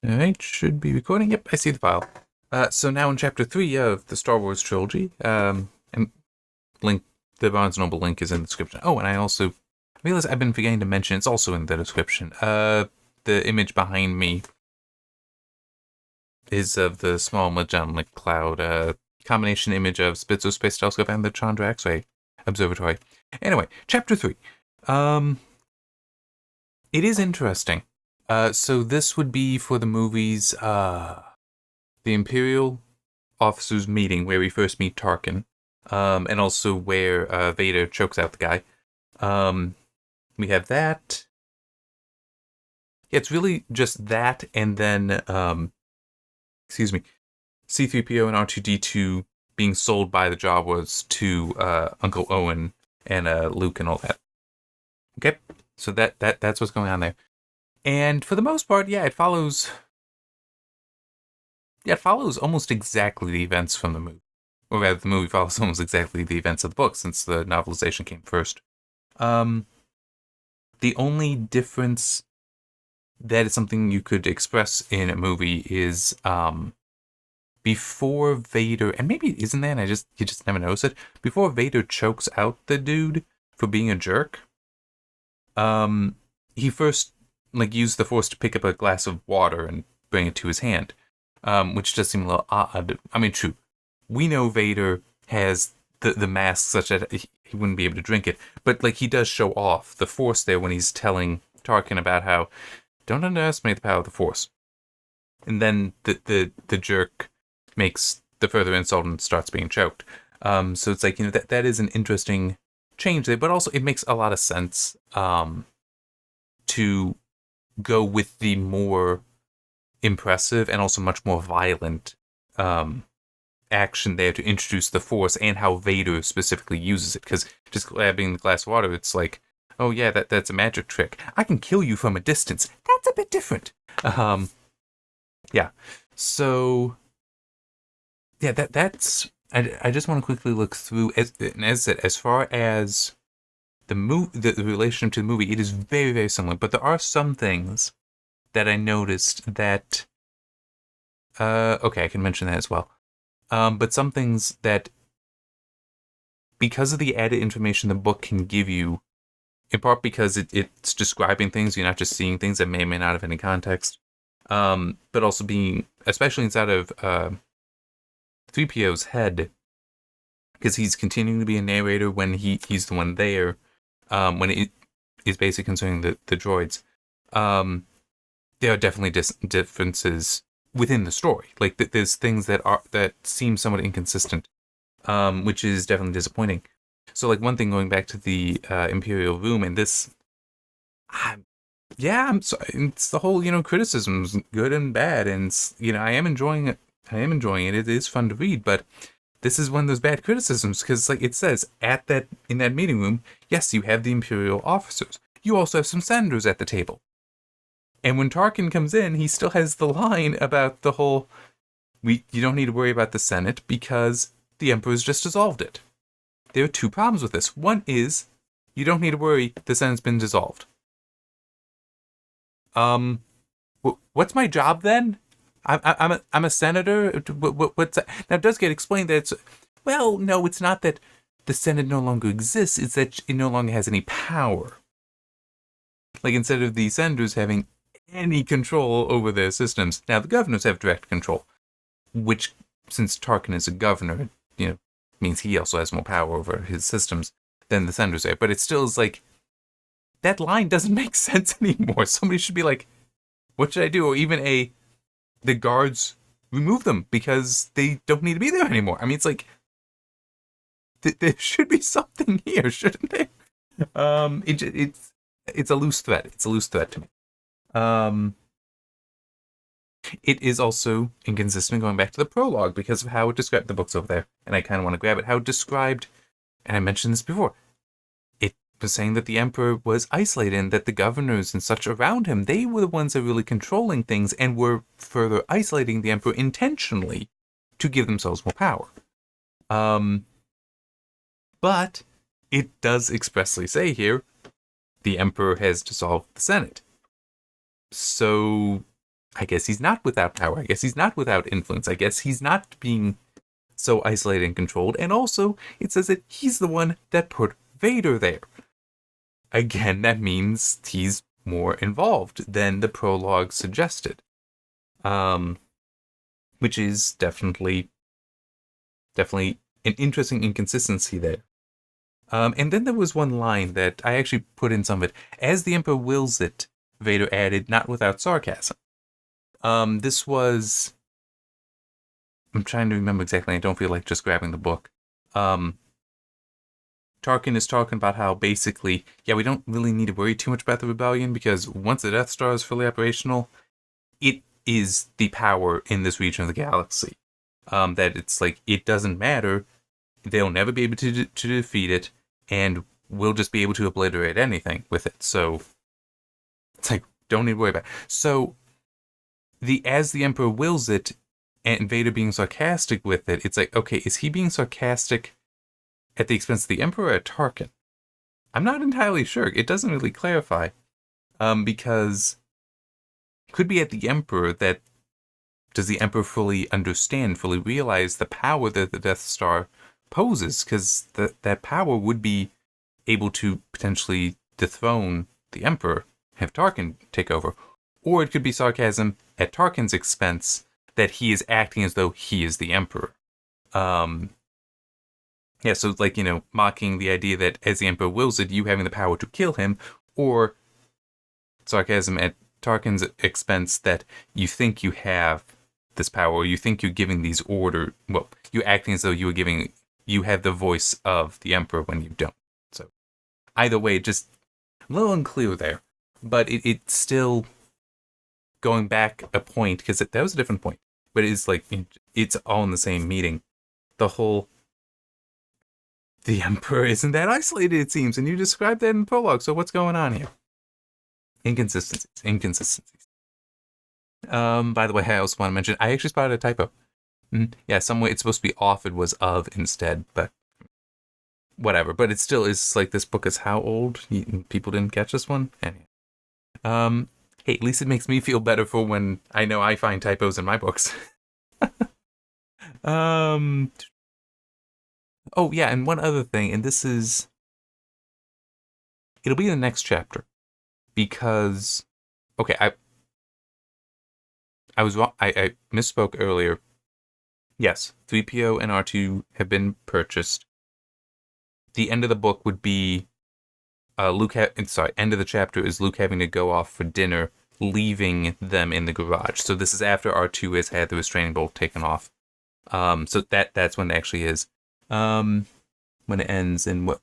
Alright, should be recording. Yep, I see the file. So now in chapter 3 of the Star Wars Trilogy, and link, the Barnes Noble link is in the description. Oh, and I also realize I've been forgetting to mention, it's also in the description. The image behind me is of the small Magellan Cloud, combination image of Spitzer Space Telescope and the Chandra X-ray Observatory. Anyway, chapter 3. It is interesting. So this would be for the movie's, the Imperial officers meeting where we first meet Tarkin, and also where Vader chokes out the guy. We have that. Yeah, it's really just that, and then, excuse me, C-3PO and R2-D2 being sold by the Jawas to Uncle Owen and Luke and all that. Okay, so that's what's going on there. And for the most part, yeah, it follows almost exactly the events from the movie. Or rather, the movie follows almost exactly the events of the book, since the novelization came first. The only difference that is something you could express in a movie is before Vader, and maybe isn't that, and you just never notice it, before Vader chokes out the dude for being a jerk, he first used the Force to pick up a glass of water and bring it to his hand. Which does seem a little odd. I mean, true. We know Vader has the mask such that he wouldn't be able to drink it, but he does show off the Force there when he's telling Tarkin about how don't underestimate the power of the Force. And then the jerk makes the further insult and starts being choked. So it's that is an interesting change there, but also it makes a lot of sense to go with the more impressive and also much more violent action there to introduce the Force and how Vader specifically uses it. Because just grabbing the glass of water, it's like, oh yeah, that's a magic trick. I can kill you from a distance. That's a bit different. Yeah. So yeah, that's. I just want to quickly look through as I said, as far as the relationship to the movie, it is very, very similar. But there are some things that I noticed that, okay, I can mention that as well. But some things that, because of the added information the book can give you, in part because it's describing things, you're not just seeing things that may or may not have any context, but also being, especially inside of 3PO's head, because he's continuing to be a narrator when he's the one there, when it is basically concerning the droids. There are definitely differences within the story. There's things that seem somewhat inconsistent, which is definitely disappointing. So, one thing, going back to the Imperial room, and this, I'm sorry, it's the whole criticisms, good and bad, and I am enjoying it. It is fun to read, but this is one of those bad criticisms because, it says in that meeting room, yes, you have the Imperial officers. You also have some senators at the table. And when Tarkin comes in, he still has the line about the whole, you don't need to worry about the Senate because the Emperor's just dissolved it. There are two problems with this. One is, you don't need to worry, the Senate's been dissolved. What's my job then? I'm a senator? What's that? Now, it does get explained that no, it's not that the Senate no longer exists, it's that it no longer has any power. Instead of the senators having any control over their systems. Now, the governors have direct control, which, since Tarkin is a governor, means he also has more power over his systems than the senators have. But it still is that line doesn't make sense anymore. Somebody should be like, what should I do? Or even the guards, remove them because they don't need to be there anymore. I mean, it's there should be something here, shouldn't there? It's a loose thread. It's a loose thread to me. It is also inconsistent going back to the prologue because of how it described the books over there. And I kind of want to grab it. How it described, and I mentioned this before, it was saying that the Emperor was isolated and that the governors and such around him, they were the ones that were really controlling things and were further isolating the Emperor intentionally to give themselves more power. But it does expressly say here, the Emperor has dissolved the Senate. So I guess he's not without power. I guess he's not without influence. I guess he's not being so isolated and controlled. And also, it says that he's the one that put Vader there. Again, that means he's more involved than the prologue suggested. Which is definitely an interesting inconsistency there. And then there was one line that I actually put in some of it. As the Emperor wills it, Vader added, not without sarcasm. This was... I'm trying to remember exactly. I don't feel like just grabbing the book. Tarkin is talking about how basically, yeah, we don't really need to worry too much about the rebellion because once the Death Star is fully operational, it is the power in this region of the galaxy. That it's like, it doesn't matter. They'll never be able to defeat it, and we'll just be able to obliterate anything with it. So it's like, don't need to worry about it. So as the Emperor wills it, and Vader being sarcastic with it, it's like, okay, is he being sarcastic at the expense of the Emperor or Tarkin? I'm not entirely sure. It doesn't really clarify. Because it could be at the Emperor that does the Emperor fully understand, fully realize the power that the Death Star poses? Because that power would be able to potentially dethrone the Emperor, have Tarkin take over. Or it could be sarcasm at Tarkin's expense, that he is acting as though he is the Emperor. Yeah, so like, mocking the idea that as the Emperor wills it, you having the power to kill him, or sarcasm at Tarkin's expense that you think you have this power, or you think you're giving these you're acting as though you have the voice of the Emperor when you don't. So either way, just a little unclear there. But it's still going back a point, because that was a different point. But it's like, it's all in the same meeting. The Emperor isn't that isolated, it seems, and you described that in the prologue, so what's going on here? Inconsistencies. By the way, I also want to mention, I actually spotted a typo. Yeah, somewhere it's supposed to be off, it was of instead, but whatever. But it still is like, this book is how old? People didn't catch this one? Anyway. Hey, at least it makes me feel better for when I know I find typos in my books. Oh yeah, and one other thing, and this is... It'll be the next chapter. Because... Okay, I was wrong. I misspoke earlier. Yes, 3PO and R2 have been purchased. The end of the book would be end of the chapter is Luke having to go off for dinner, leaving them in the garage. So this is after R2 has had the restraining bolt taken off. So that's when it actually is. When it ends, and what...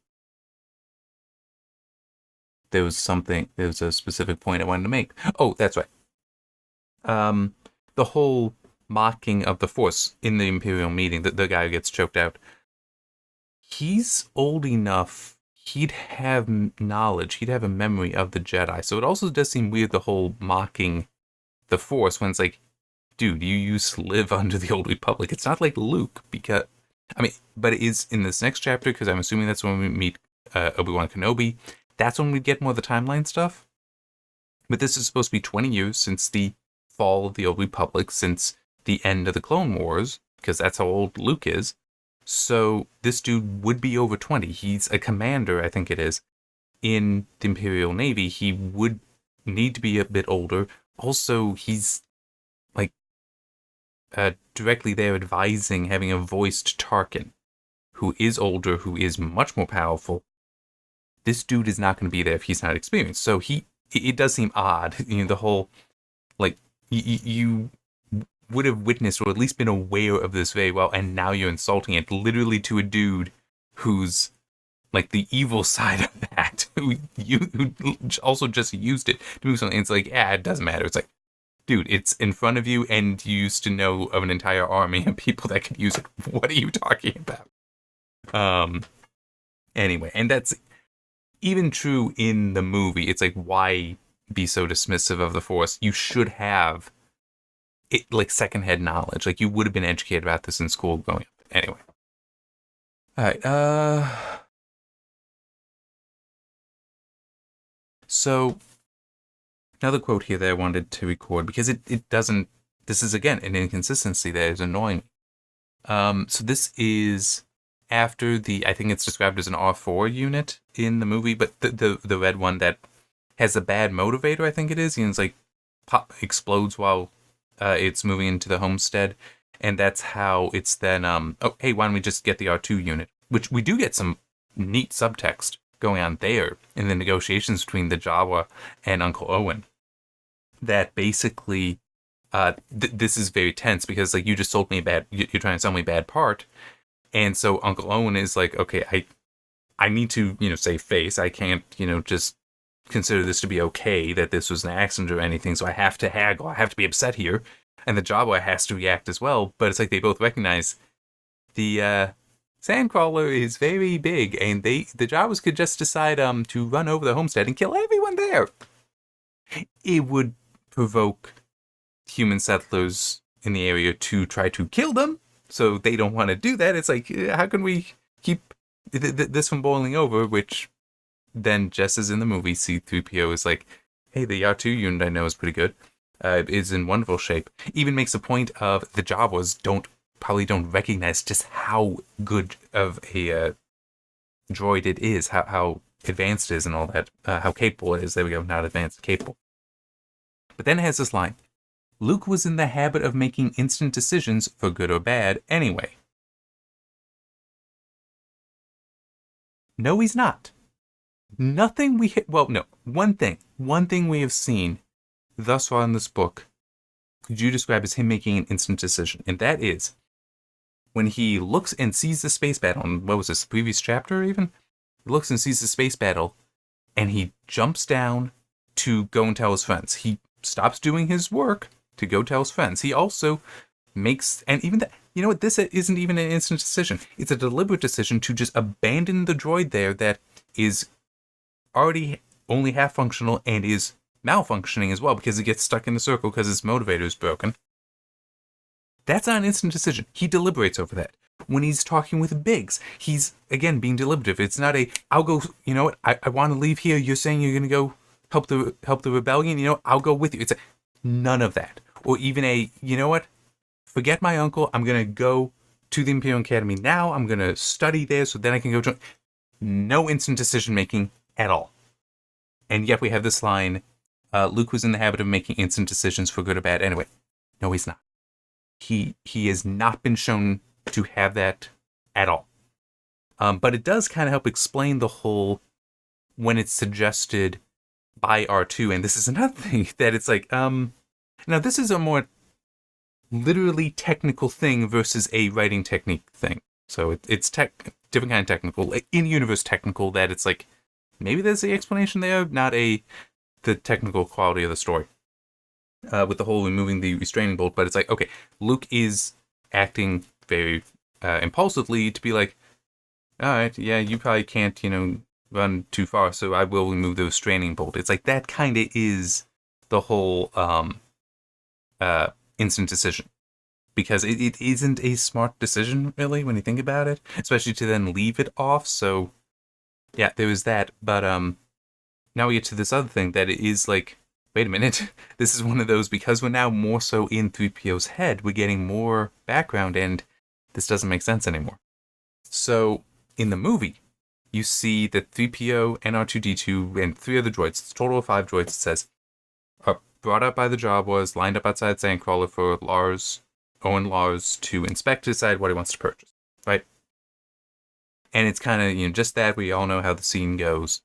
There was a specific point I wanted to make. Oh, that's right. The whole mocking of the Force in the Imperial meeting, the guy who gets choked out, he's old enough, he'd have knowledge, he'd have a memory of the Jedi. So it also does seem weird, the whole mocking the Force, when it's like, dude, you used to live under the Old Republic. It's not like Luke, because... but it is in this next chapter, because I'm assuming that's when we meet Obi-Wan Kenobi. That's when we get more of the timeline stuff. But this is supposed to be 20 years since the fall of the Old Republic, since the end of the Clone Wars, because that's how old Luke is. So this dude would be over 20. He's a commander, I think it is, in the Imperial Navy. He would need to be a bit older. Also, he's like directly there advising, having a voice to Tarkin, who is older, who is much more powerful. This dude is not going to be there if he's not experienced. So it does seem odd, the whole, like, you would have witnessed or at least been aware of this very well, and now you're insulting it literally to a dude who's like the evil side of that, who also just used it to do something. It's like, yeah, it doesn't matter. It's like, dude, it's in front of you, and you used to know of an entire army of people that could use it. What are you talking about? Anyway, and that's even true in the movie. It's like, why be so dismissive of the Force? You should have it, like, secondhand knowledge. Like, you would have been educated about this in school growing up. Anyway. Alright, so another quote here that I wanted to record because it doesn't. This is again an inconsistency that is annoying. So this is after I think it's described as an R4 unit in the movie, but the red one that has a bad motivator, I think it is, and it's like explodes while it's moving into the homestead, and that's how it's then oh hey, why don't we just get the R2 unit, which we do get some neat subtext going on there in the negotiations between the Jawa and Uncle Owen, that basically this is very tense because like you just sold me a bad, you're trying to sell me a bad part, and so Uncle Owen is like, okay, I need to save face. I can't just consider this to be okay that this was an accident or anything. So I have to haggle. I have to be upset here, and the Jawa has to react as well. But it's like they both recognize the Sandcrawler is very big, and the Jawas could just decide to run over the homestead and kill everyone there. It would provoke human settlers in the area to try to kill them, so they don't want to do that. It's like, how can we keep this from boiling over? Which then, just as in the movie, C-3PO is like, hey, the R2 unit I know is pretty good. Is in wonderful shape. Even makes a point of the Jawas probably don't recognize just how good of a droid it is, how advanced it is and all that, how capable it is. There we go, not advanced, capable. But then it has this line, Luke was in the habit of making instant decisions, for good or bad, anyway. No, he's not. Nothing we one thing we have seen thus far in this book could you describe as him making an instant decision, and that is when he looks and sees the space battle. And what was this, previous chapter even? He looks and sees the space battle, and he jumps down to go and tell his friends. He stops doing his work to go tell his friends. He also makes, and even that, you know what, this isn't even an instant decision. It's a deliberate decision to just abandon the droid there that is already only half functional and is malfunctioning as well because it gets stuck in the circle because its motivator is broken. That's not an instant decision. He deliberates over that. When he's talking with Biggs, he's, again, being deliberative. It's not I'll go, you know what, I want to leave here. You're saying you're going to go help the rebellion. I'll go with you. It's none of that. Or even you know what, forget my uncle. I'm going to go to the Imperial Academy now. I'm going to study there so then I can go join. No instant decision making at all. And yet we have this line, Luke was in the habit of making instant decisions for good or bad anyway. No, he's not. He has not been shown to have that at all. But it does kind of help explain the whole, when it's suggested by R2, and this is another thing, that it's like, now this is a more literally technical thing versus a writing technique thing. So it's different kind of technical, in-universe technical, that it's like, maybe there's the explanation there, not the technical quality of the story. With the whole removing the restraining bolt, but it's like, okay, Luke is acting very impulsively to be like, all right, yeah, you probably can't, run too far, so I will remove the restraining bolt. It's like that kind of is the whole instant decision, because it isn't a smart decision really when you think about it, especially to then leave it off. So yeah, there is that, but now we get to this other thing that it is like, wait a minute, this is one of those, because we're now more so in 3PO's head, we're getting more background, and this doesn't make sense anymore. So, in the movie, you see that 3PO and R2-D2 and 3 other droids, it's a total of 5 droids, it says, are brought up by the Jawas, lined up outside Sandcrawler for Owen Lars to inspect to decide what he wants to purchase, right? And it's kind of, just that, we all know how the scene goes.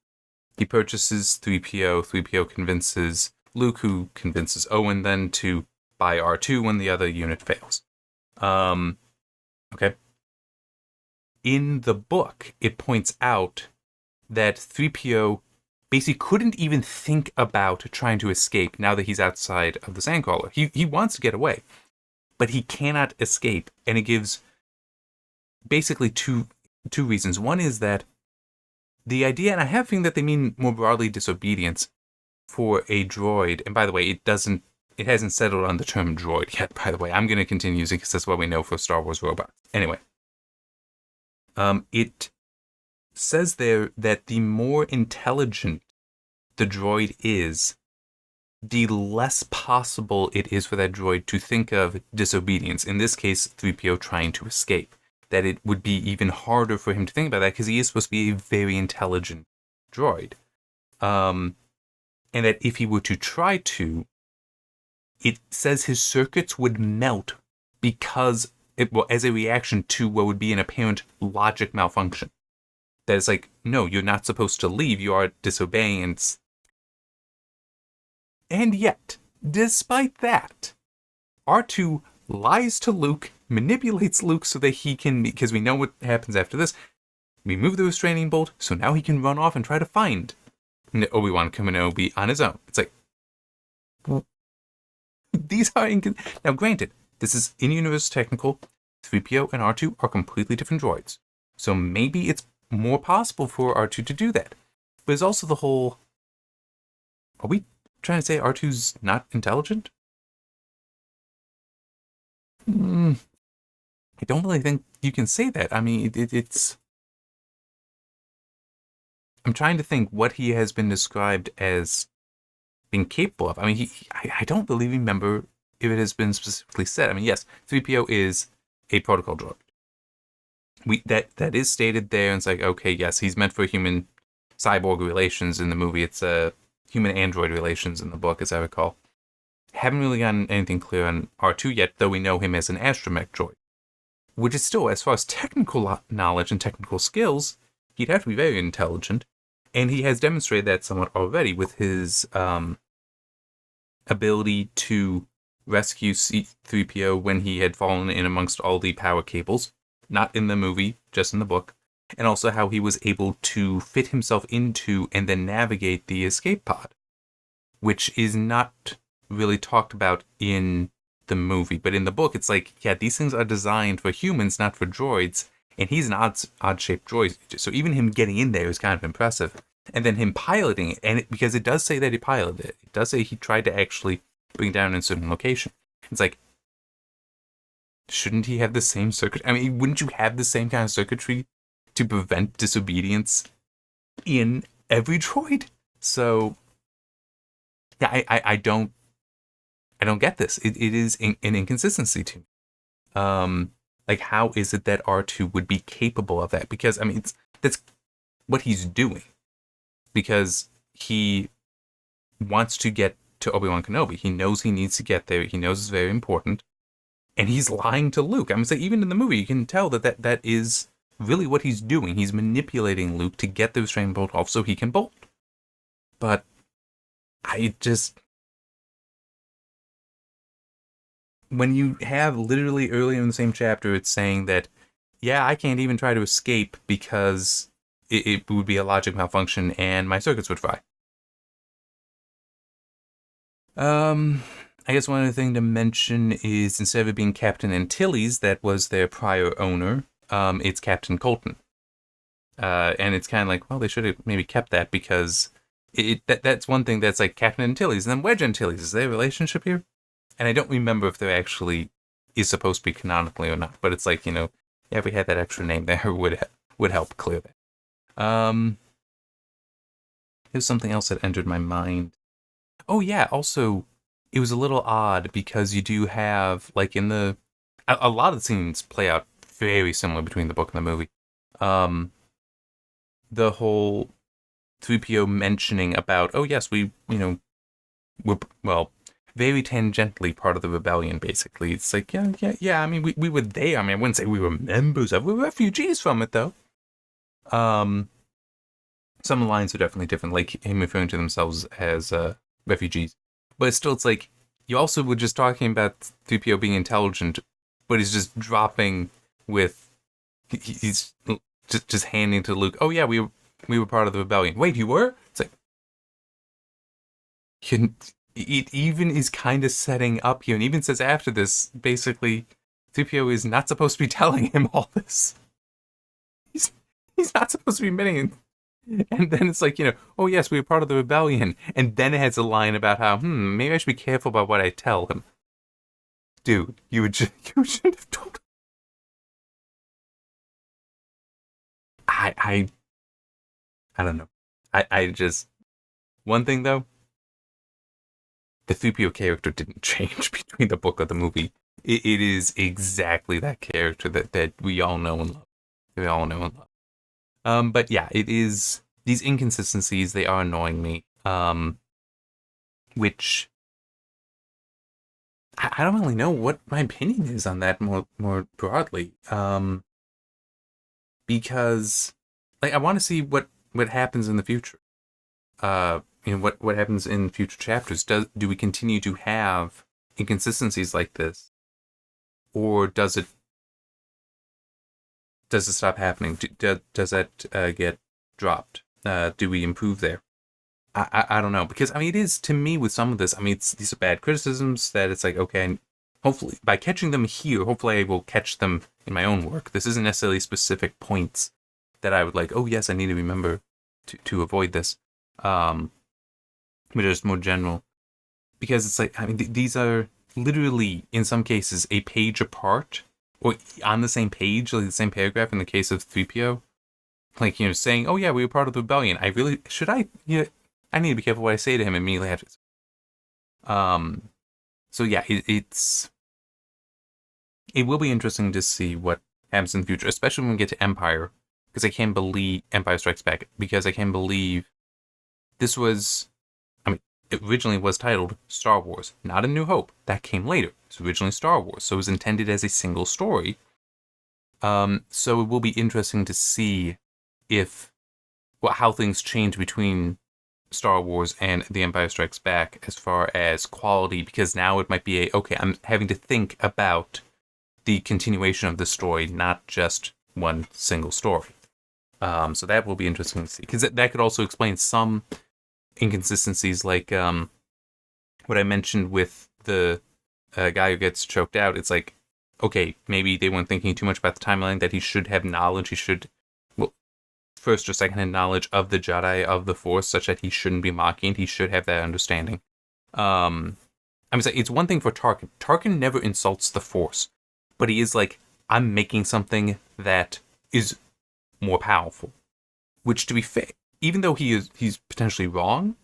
He purchases 3PO, 3PO convinces Luke, who convinces Owen then to buy R2 when the other unit fails. Okay. In the book, it points out that 3PO basically couldn't even think about trying to escape now that he's outside of the Sandcrawler. He wants to get away, but he cannot escape. And it gives basically two reasons. One is that the idea, and I have a feeling that they mean more broadly disobedience, for a droid, and by the way, it hasn't settled on the term droid yet, by the way. I'm going to continue using it because that's what we know for Star Wars robots. Anyway, it says there that the more intelligent the droid is, the less possible it is for that droid to think of disobedience. In this case, 3PO trying to escape. That it would be even harder for him to think about that because he is supposed to be a very intelligent droid. And that if he were to try to, it says his circuits would melt because as a reaction to what would be an apparent logic malfunction. That is like, no, you're not supposed to leave. You are disobeying. And yet, despite that, R2 lies to Luke, manipulates Luke so that he can, because we know what happens after this, remove the restraining bolt, so now he can run off and try to find Obi-Wan Kenobi on his own. It's like, these are now granted, this is in-universe technical. 3PO and R2 are completely different droids. So maybe it's more possible for R2 to do that. But there's also the whole, are we trying to say R2's not intelligent? I don't really think you can say that. I mean, it's... I'm trying to think what he has been described as being capable of. I mean, I don't really remember if it has been specifically said. I mean, yes, 3PO is a protocol droid. That is stated there, and it's like, okay, yes, he's meant for human cyborg relations in the movie. It's human android relations in the book, as I recall. Haven't really gotten anything clear on R2 yet, though we know him as an astromech droid. Which is still, as far as technical knowledge and technical skills, he'd have to be very intelligent. And he has demonstrated that somewhat already with his ability to rescue C-3PO when he had fallen in amongst all the power cables. Not in the movie, just in the book. And also how he was able to fit himself into and then navigate the escape pod. Which is not really talked about in the movie. But in the book, it's like, yeah, these things are designed for humans, not for droids. And he's an odd-shaped droid. So even him getting in there is kind of impressive. And then him piloting it, and because it does say that he piloted it. It does say he tried to actually bring it down in a certain location. It's like, shouldn't he have the same circuit? I mean, wouldn't you have the same kind of circuitry to prevent disobedience in every droid? So, yeah, I don't get this. It is an inconsistency to me. Like, how is it that R2 would be capable of that? Because, I mean, that's what he's doing. Because he wants to get to Obi-Wan Kenobi. He knows he needs to get there. He knows it's very important. And he's lying to Luke. I mean, so even in the movie, you can tell that is really what he's doing. He's manipulating Luke to get the restraining bolt off so he can bolt. But I just... when you have literally earlier in the same chapter, it's saying that, yeah, I can't even try to escape because it would be a logic malfunction and my circuits would fry. I guess one other thing to mention is instead of it being Captain Antilles, that was their prior owner, it's Captain Colton. And it's kind of like, well, they should have maybe kept that because that's one thing that's like Captain Antilles and then Wedge Antilles. Is there a relationship here? And I don't remember if there actually is supposed to be canonically or not, but it's like, yeah, if we had that extra name there, would help clear that. Here's something else that entered my mind. Oh yeah, also, it was a little odd because you do have, like in a lot of the scenes play out very similar between the book and the movie. The whole 3PO mentioning about, oh yes, we're, well, very tangentially part of the rebellion, basically. It's like, yeah, I mean, we were there. I mean, I wouldn't say we were members of it. We were refugees from it, though. Some lines are definitely different, like him referring to themselves as refugees. But still, it's like, you also were just talking about 3PO being intelligent, but he's just dropping with, he's just handing to Luke, oh yeah, we were part of the rebellion. Wait, you were? It's like, it even is kind of setting up here, and even says after this, basically, 3PO is not supposed to be telling him all this. He's not supposed to be admitting it. And then it's like, oh yes, we were part of the rebellion. And then it has a line about how, maybe I should be careful about what I tell him. Dude, you should have told him. I don't know. I just, one thing though, the 3PO character didn't change between the book or the movie. It is exactly that character that we all know and love. We all know and love. But yeah, it is these inconsistencies. They are annoying me. Which I don't really know what my opinion is on that more broadly. Because like I want to see what happens in the future. What happens in future chapters? Do we continue to have inconsistencies like this, or does it stop happening? Does that get dropped? Do we improve there? I don't know, because I mean it is, to me, with some of this, I mean these are bad criticisms that it's like, okay, hopefully by catching them here, hopefully I will catch them in my own work. This isn't necessarily specific points that I would like, oh yes, I need to remember to avoid this. But just more general, because it's like, I mean these are literally in some cases a page apart, or on the same page, like the same paragraph in the case of 3PO. Like, saying, oh yeah, we were part of the rebellion. I really, should I, I need to be careful what I say to him immediately after this. So yeah, it will be interesting to see what happens in the future, especially when we get to Empire, because I can't believe Empire Strikes Back, because I can't believe this was, I mean, it originally was titled Star Wars, not A New Hope. That came later. It's originally Star Wars, so it was intended as a single story. So it will be interesting to see how things change between Star Wars and The Empire Strikes Back as far as quality, because now it might be I'm having to think about the continuation of the story, not just one single story. So that will be interesting to see, because that could also explain some inconsistencies, like what I mentioned with the guy who gets choked out. It's like, okay, maybe they weren't thinking too much about the timeline, that he should have knowledge, first or second-hand knowledge of the Jedi, of the Force, such that he shouldn't be mocking it. He should have that understanding. I'm saying it's one thing for Tarkin. Tarkin never insults the Force, but he is like, I'm making something that is more powerful. Which, to be fair, even though he's potentially wrong,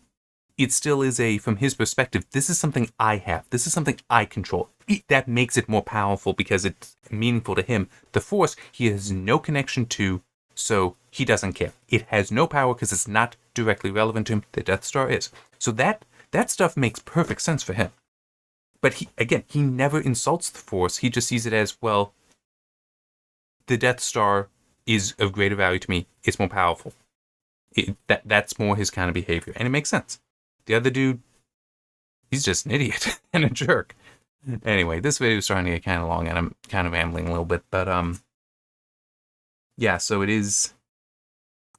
it still is from his perspective, this is something I have. This is something I control. That makes it more powerful because it's meaningful to him. The Force, he has no connection to, so he doesn't care. It has no power because it's not directly relevant to him. The Death Star is. So that stuff makes perfect sense for him. But he never insults the Force. He just sees it as, well, the Death Star is of greater value to me. It's more powerful. That's more his kind of behavior. And it makes sense. The other dude, he's just an idiot and a jerk. Anyway, this video is starting to get kind of long, and I'm kind of rambling a little bit, but yeah, so it is.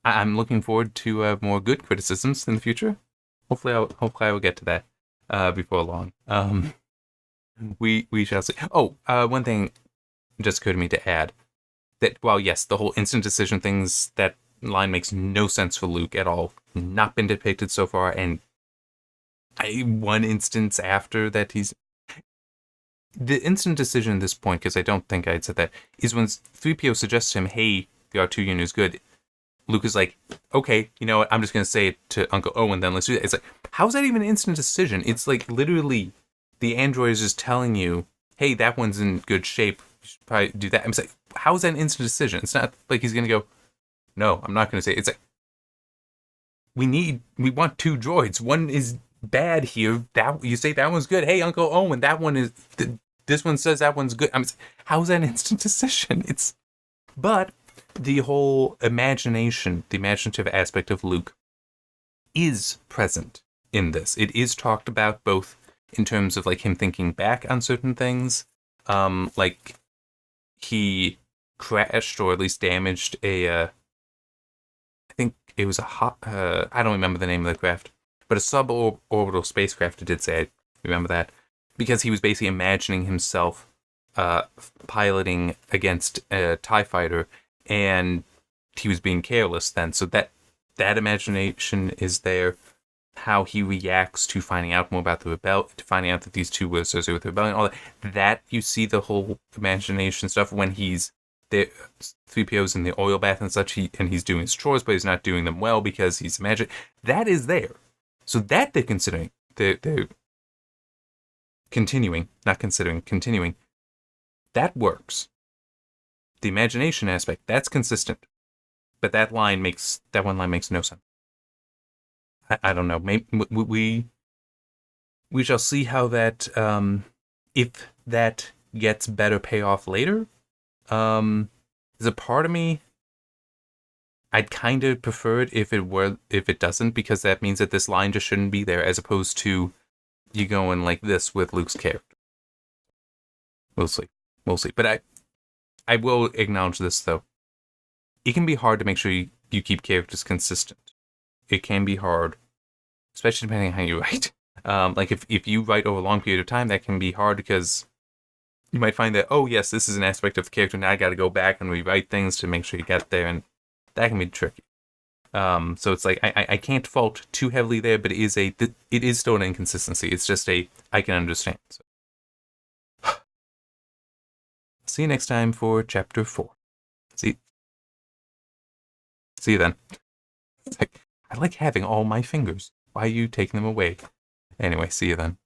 I'm looking forward to more good criticisms in the future. Hopefully I will get to that before long. We shall see. Oh, one thing just occurred to me to add, that while yes, the whole instant decision things, that line makes no sense for Luke at all. Not been depicted so far, and one instance after that the instant decision at this point, because I don't think I'd said that, is when 3PO suggests to him, hey, the R2 unit is good. Luke is like, okay, you know what, I'm just going to say it to Uncle Owen, then let's do that. It's like, how's that even an instant decision? It's like, literally, the android is just telling you, hey, that one's in good shape, you should probably do that. I'm like, how is that an instant decision? It's not like he's going to go, no, I'm not going to say it. It's like, we want two droids. One is bad here. That you say that one's good. Hey, Uncle Owen, that one is. This one says that one's good. How's that an instant decision? But the whole imagination, the imaginative aspect of Luke, is present in this. It is talked about both in terms of like him thinking back on certain things, like he crashed or at least damaged I think it was I don't remember the name of the craft, but a suborbital spacecraft. It did say, I remember that, because he was basically imagining himself piloting against a TIE fighter, and he was being careless then. So that imagination is there. How he reacts to finding out more about the rebellion, to finding out that these two were associated with the rebellion, all that you see the whole imagination stuff when he's there. 3PO's in the oil bath and such, and he's doing his chores, but he's not doing them well because he's imagining. That is there. So that they're considering. They're continuing, not considering, continuing, that works. The imagination aspect, that's consistent. But that one line makes no sense. I don't know. Maybe we shall see how that if that gets better payoff later. There's a part of me I'd kind of prefer it if it doesn't, because that means that this line just shouldn't be there, as opposed to you going like this with Luke's character. We'll see. But I will acknowledge this though. It can be hard to make sure you keep characters consistent. It can be hard, especially depending on how you write. Like if you write over a long period of time, that can be hard because you might find that, oh yes, this is an aspect of the character, now I got to go back and rewrite things to make sure you get there, and that can be tricky. So it's like I can't fault too heavily there, but it is still an inconsistency. It's just I can understand. So. See you next time for chapter 4. See you then. It's like, I like having all my fingers. Why are you taking them away? Anyway, see you then.